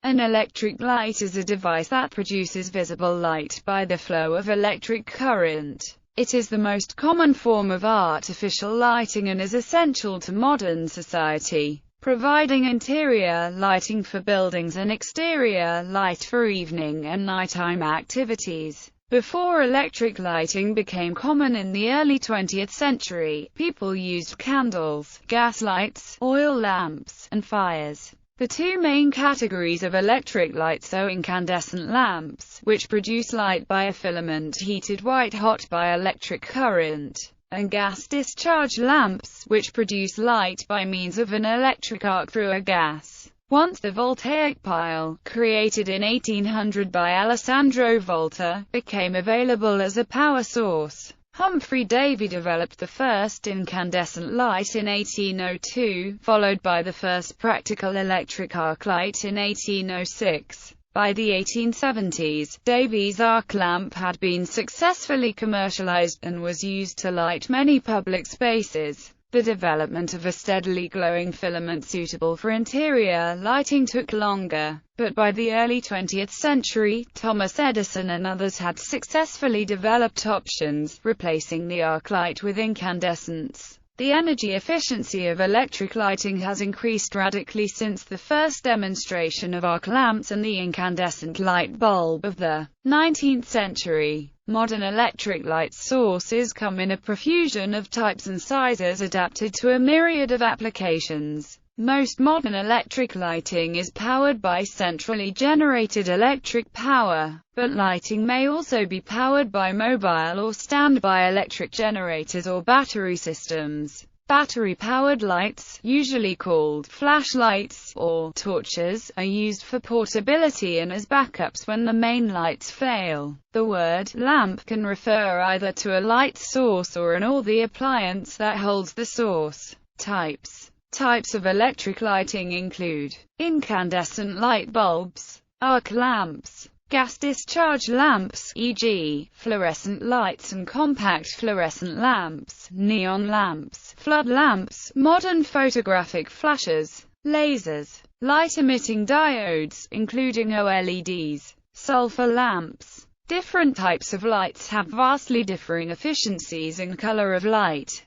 An electric light is a device that produces visible light by the flow of electric current. It is the most common form of artificial lighting and is essential to modern society, providing interior lighting for buildings and exterior light for evening and nighttime activities. Before electric lighting became common in the early 20th century, people used candles, gas lights, oil lamps, and fires. The two main categories of electric lights are incandescent lamps, which produce light by a filament heated white-hot by electric current, and gas discharge lamps, which produce light by means of an electric arc through a gas. Once the voltaic pile, created in 1800 by Alessandro Volta, became available as a power source, Humphrey Davy developed the first incandescent light in 1802, followed by the first practical electric arc light in 1806. By the 1870s, Davy's arc lamp had been successfully commercialized, and was used to light many public spaces. The development of a steadily glowing filament suitable for interior lighting took longer, but by the early 20th century, Thomas Edison and others had successfully developed options, replacing the arc light with incandescence. The energy efficiency of electric lighting has increased radically since the first demonstration of arc lamps and the incandescent light bulb of the 19th century. Modern electric light sources come in a profusion of types and sizes adapted to a myriad of applications. Most modern electric lighting is powered by centrally generated electric power, but lighting may also be powered by mobile or standby electric generators or battery systems. Battery-powered lights, usually called flashlights or torches, are used for portability and as backups when the main lights fail. The word lamp can refer either to a light source or the appliance that holds the source. Types of electric lighting include incandescent light bulbs, arc lamps, gas discharge lamps, e.g., fluorescent lights and compact fluorescent lamps, neon lamps, flood lamps, modern photographic flashes, lasers, light-emitting diodes, including OLEDs, sulfur lamps. Different types of lights have vastly differing efficiencies and color of light.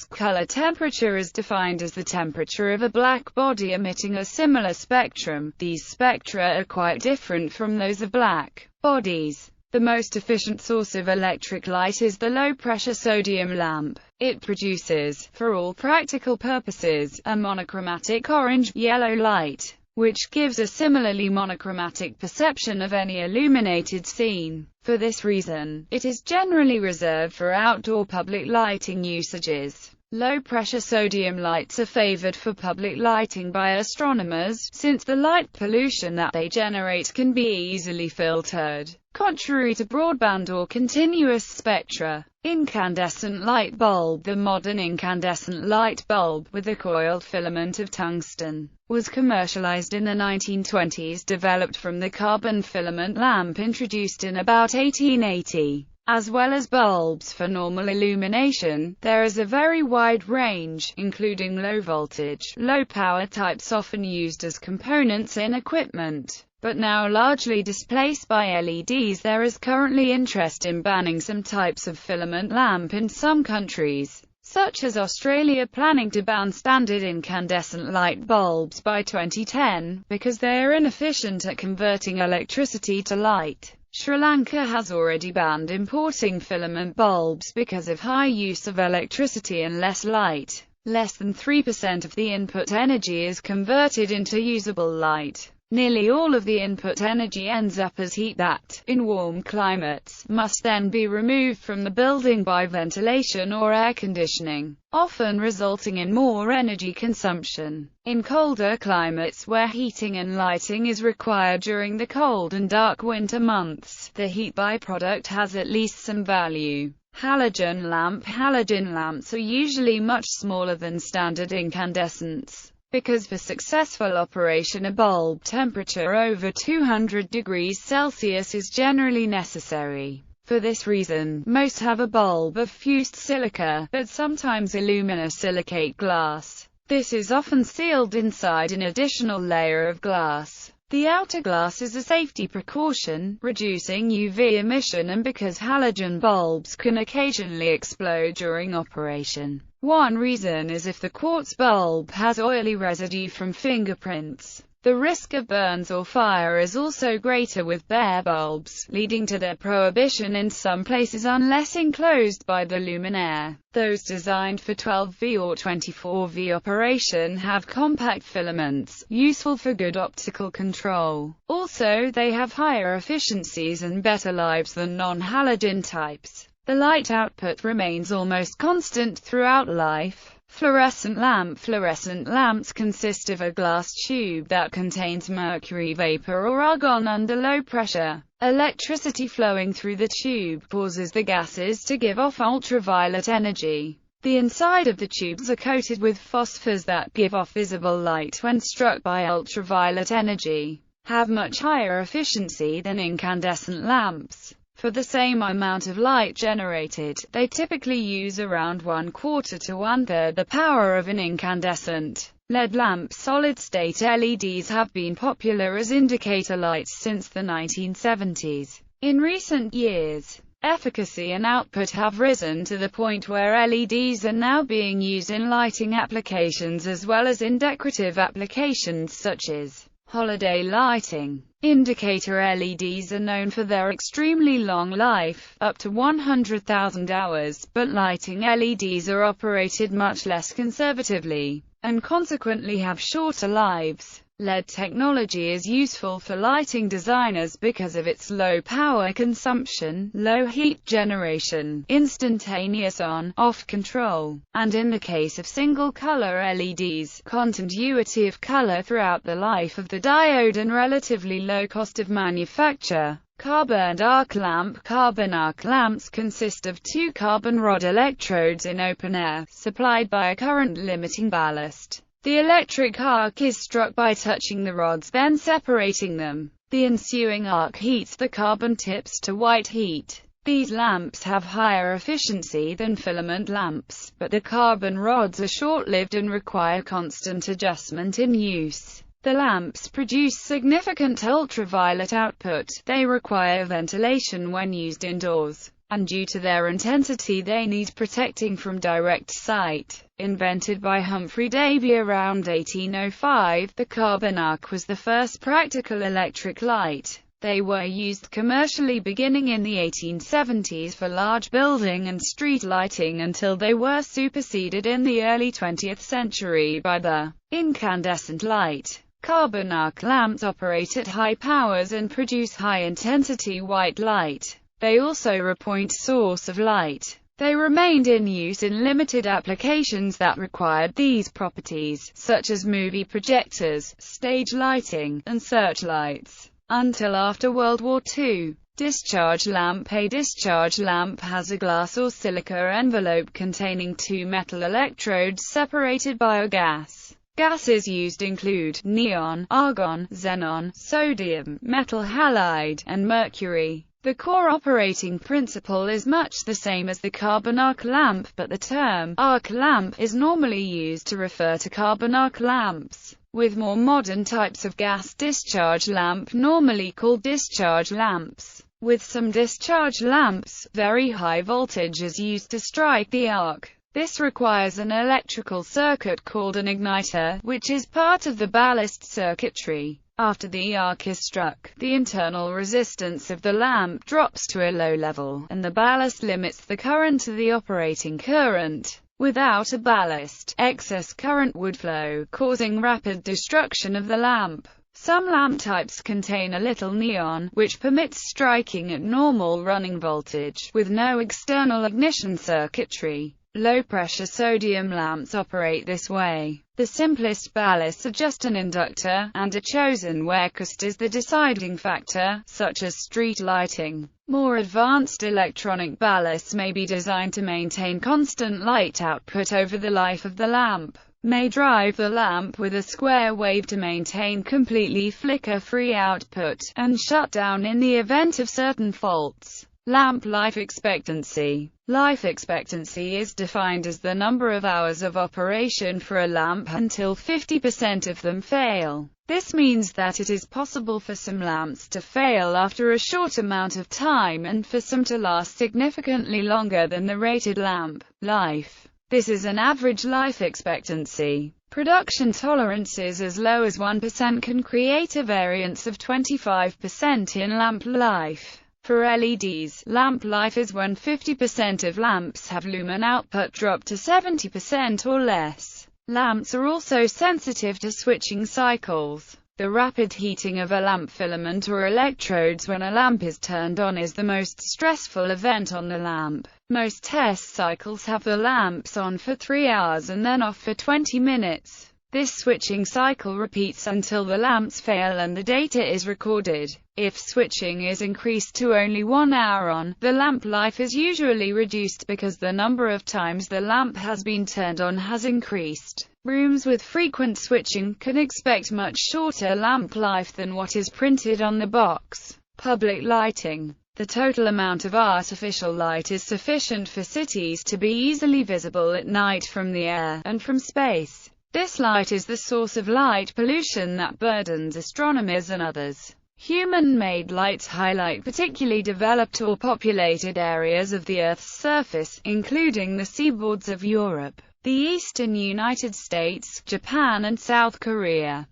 Color temperature is defined as the temperature of a black body emitting a similar spectrum. These spectra are quite different from those of black bodies. The most efficient source of electric light is the low-pressure sodium lamp. It produces, for all practical purposes, a monochromatic orange-yellow light, which gives a similarly monochromatic perception of any illuminated scene. For this reason, it is generally reserved for outdoor public lighting usages. Low-pressure sodium lights are favored for public lighting by astronomers, since the light pollution that they generate can be easily filtered, contrary to broadband or continuous spectra. Incandescent light bulb. The modern incandescent light bulb, with a coiled filament of tungsten, was commercialized in the 1920s, developed from the carbon filament lamp introduced in about 1880. As well as bulbs for normal illumination, there is a very wide range, including low-voltage, low-power types often used as components in equipment, but now largely displaced by LEDs. There is currently interest in banning some types of filament lamp in some countries, such as Australia, planning to ban standard incandescent light bulbs by 2010, because they are inefficient at converting electricity to light. Sri Lanka has already banned importing filament bulbs because of high use of electricity and less light. Less than 3% of the input energy is converted into usable light. Nearly all of the input energy ends up as heat that, in warm climates, must then be removed from the building by ventilation or air conditioning, often resulting in more energy consumption. In colder climates where heating and lighting is required during the cold and dark winter months, the heat byproduct has at least some value. Halogen lamp. Halogen lamps are usually much smaller than standard incandescents, because for successful operation a bulb temperature over 200 degrees Celsius is generally necessary. For this reason, most have a bulb of fused silica, but sometimes aluminosilicate glass. This is often sealed inside an additional layer of glass. The outer glass is a safety precaution, reducing UV emission, and because halogen bulbs can occasionally explode during operation. One reason is if the quartz bulb has oily residue from fingerprints. The risk of burns or fire is also greater with bare bulbs, leading to their prohibition in some places unless enclosed by the luminaire. Those designed for 12V or 24V operation have compact filaments, useful for good optical control. Also, they have higher efficiencies and better lives than non-halogen types. The light output remains almost constant throughout life. Fluorescent lamp. Fluorescent lamps consist of a glass tube that contains mercury vapor or argon under low pressure. Electricity flowing through the tube causes the gases to give off ultraviolet energy. The inside of the tubes are coated with phosphors that give off visible light when struck by ultraviolet energy, have much higher efficiency than incandescent lamps. For the same amount of light generated, they typically use around 1/4 to 1/3 the power of an incandescent LED lamp. Solid-state LEDs have been popular as indicator lights since the 1970s. In recent years, efficacy and output have risen to the point where LEDs are now being used in lighting applications as well as in decorative applications such as holiday lighting. Indicator LEDs are known for their extremely long life, up to 100,000 hours, but lighting LEDs are operated much less conservatively, and consequently have shorter lives. LED technology is useful for lighting designers because of its low power consumption, low heat generation, instantaneous on-off control, and in the case of single-color LEDs, continuity of color throughout the life of the diode and relatively low cost of manufacture. Carbon arc lamp. Carbon arc lamps consist of two carbon rod electrodes in open air, supplied by a current-limiting ballast. The electric arc is struck by touching the rods, then separating them. The ensuing arc heats the carbon tips to white heat. These lamps have higher efficiency than filament lamps, but the carbon rods are short-lived and require constant adjustment in use. The lamps produce significant ultraviolet output. They require ventilation when used indoors, and due to their intensity they need protecting from direct sight. Invented by Humphrey Davy around 1805, the carbon arc was the first practical electric light. They were used commercially beginning in the 1870s for large building and street lighting until they were superseded in the early 20th century by the incandescent light. Carbon arc lamps operate at high powers and produce high-intensity white light. They also are a point source of light. They remained in use in limited applications that required these properties, such as movie projectors, stage lighting, and searchlights, until after World War II. Discharge lamp. A discharge lamp has a glass or silica envelope containing two metal electrodes separated by a gas. Gases used include neon, argon, xenon, sodium, metal halide, and mercury. The core operating principle is much the same as the carbon arc lamp, but the term arc lamp is normally used to refer to carbon arc lamps, with more modern types of gas discharge lamp normally called discharge lamps. With some discharge lamps, very high voltage is used to strike the arc. This requires an electrical circuit called an igniter, which is part of the ballast circuitry. After the arc is struck, the internal resistance of the lamp drops to a low level, and the ballast limits the current to the operating current. Without a ballast, excess current would flow, causing rapid destruction of the lamp. Some lamp types contain a little neon, which permits striking at normal running voltage, with no external ignition circuitry. Low-pressure sodium lamps operate this way. The simplest ballasts are just an inductor, and are chosen where cost is the deciding factor, such as street lighting. More advanced electronic ballasts may be designed to maintain constant light output over the life of the lamp. May drive the lamp with a square wave to maintain completely flicker-free output, and shut down in the event of certain faults. Lamp life expectancy. Life expectancy is defined as the number of hours of operation for a lamp until 50% of them fail. This means that it is possible for some lamps to fail after a short amount of time and for some to last significantly longer than the rated lamp life. This is an average life expectancy. Production tolerances as low as 1% can create a variance of 25% in lamp life. For LEDs, lamp life is when 50% of lamps have lumen output drop to 70% or less. Lamps are also sensitive to switching cycles. The rapid heating of a lamp filament or electrodes when a lamp is turned on is the most stressful event on the lamp. Most test cycles have the lamps on for 3 hours and then off for 20 minutes. This switching cycle repeats until the lamps fail and the data is recorded. If switching is increased to only 1 hour on, the lamp life is usually reduced because the number of times the lamp has been turned on has increased. Rooms with frequent switching can expect much shorter lamp life than what is printed on the box. Public lighting. The total amount of artificial light is sufficient for cities to be easily visible at night from the air and from space. This light is the source of light pollution that burdens astronomers and others. Human-made lights highlight particularly developed or populated areas of the Earth's surface, including the seaboards of Europe, the eastern United States, Japan and South Korea.